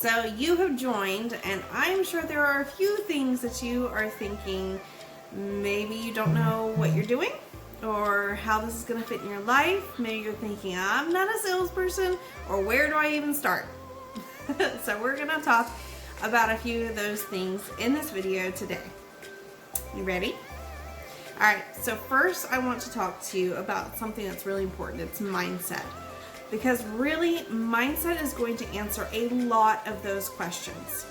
So you have joined, and I'm sure there are a few things that you are thinking. Maybe you don't know what you're doing or how this is going to fit in your life. Maybe you're thinking, I'm not a salesperson, or where do I even start? So we're going to talk about a few of those things in this video today. You ready? Alright, so first I want to talk to you about something that's really important. It's mindset. Because really, mindset is going to answer a lot of those questions.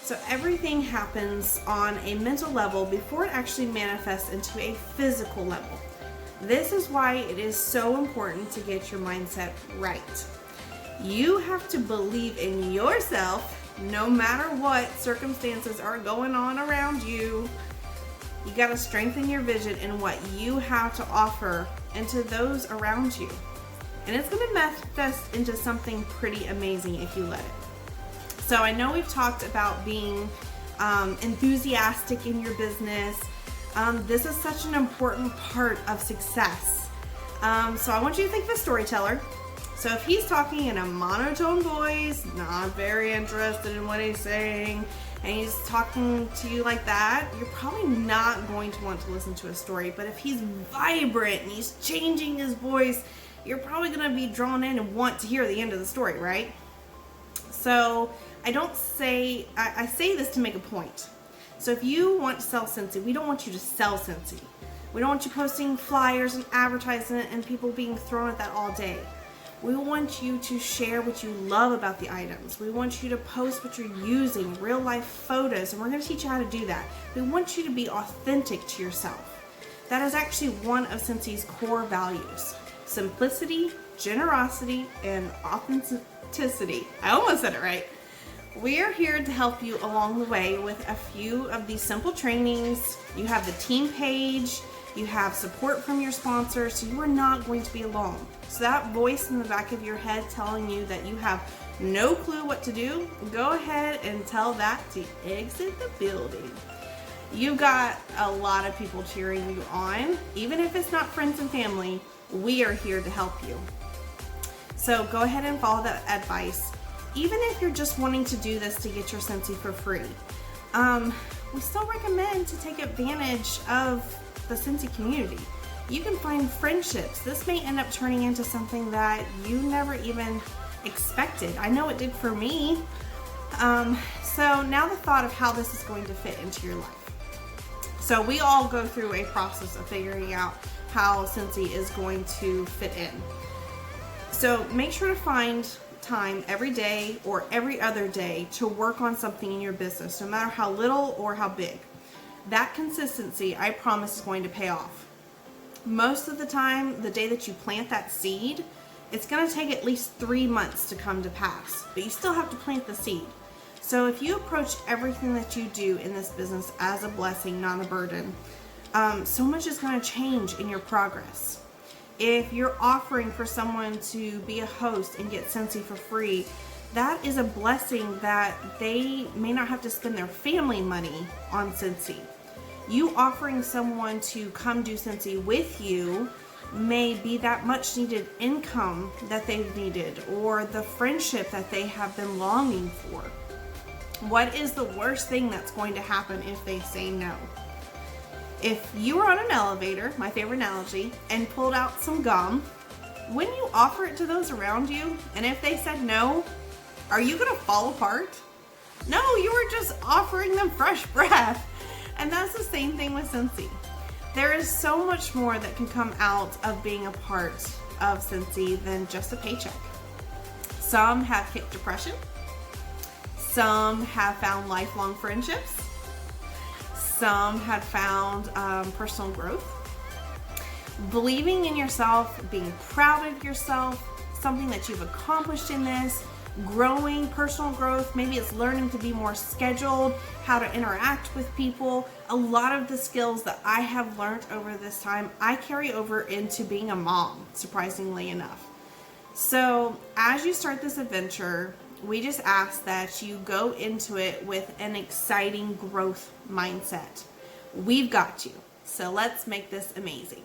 So everything happens on a mental level before it actually manifests into a physical level. This is why it is so important to get your mindset right. You have to believe in yourself no matter what circumstances are going on around you. You got to strengthen your vision in what you have to offer and to those around you. And it's going to manifest into something pretty amazing if you let it. So I know we've talked about being enthusiastic in your business. This is such an important part of success. So I want you to think of a storyteller. So if he's talking in a monotone voice, not very interested in what he's saying, and he's talking to you like that, you're probably not going to want to listen to a story. But if he's vibrant and he's changing his voice, you're probably going to be drawn in and want to hear the end of the story, right? So I say this to make a point. So if you want to sell Scentsy, we don't want you to sell Scentsy. We don't want you posting flyers and advertising and people being thrown at that all day. We want you to share what you love about the items. We want you to post what you're using, real life photos, and we're going to teach you how to do that. We want you to be authentic to yourself. That is actually one of Scentsy's core values. Simplicity, generosity, and authenticity. I almost said it right. We are here to help you along the way with a few of these simple trainings. You have the team page, you have support from your sponsors, so you are not going to be alone. So that voice in the back of your head telling you that you have no clue what to do, go ahead and tell that to exit the building. You've got a lot of people cheering you on. Even if it's not friends and family, we are here to help you. So go ahead and follow that advice. Even if you're just wanting to do this to get your Scentsy for free, we still recommend to take advantage of the Scentsy community. You can find friendships. This may end up turning into something that you never even expected. I know it did for me. So now the thought of how this is going to fit into your life. So we all go through a process of figuring out how Scentsy is going to fit in. So make sure to find time every day or every other day to work on something in your business, no matter how little or how big. That consistency, I promise, is going to pay off. Most of the time, the day that you plant that seed, it's going to take at least 3 months to come to pass, but you still have to plant the seed. So if you approach everything that you do in this business as a blessing, not a burden, so much is going to change in your progress. If you're offering for someone to be a host and get Scentsy for free, that is a blessing that they may not have to spend their family money on Scentsy. You offering someone to come do Scentsy with you may be that much needed income that they've needed, or the friendship that they have been longing for. What is the worst thing that's going to happen if they say no? If you were on an elevator, my favorite analogy, and pulled out some gum, wouldn't you offer it to those around you? And if they said no, are you gonna fall apart? No, you were just offering them fresh breath. And that's the same thing with Scentsy. There is so much more that can come out of being a part of Scentsy than just a paycheck. Some have kicked depression. Some have found lifelong friendships. Some have found personal growth. Believing in yourself, being proud of yourself, something that you've accomplished in this, growing, personal growth, maybe it's learning to be more scheduled, how to interact with people. A lot of the skills that I have learned over this time, I carry over into being a mom, surprisingly enough. So as you start this adventure, we just ask that you go into it with an exciting growth mindset. We've got you. So let's make this amazing.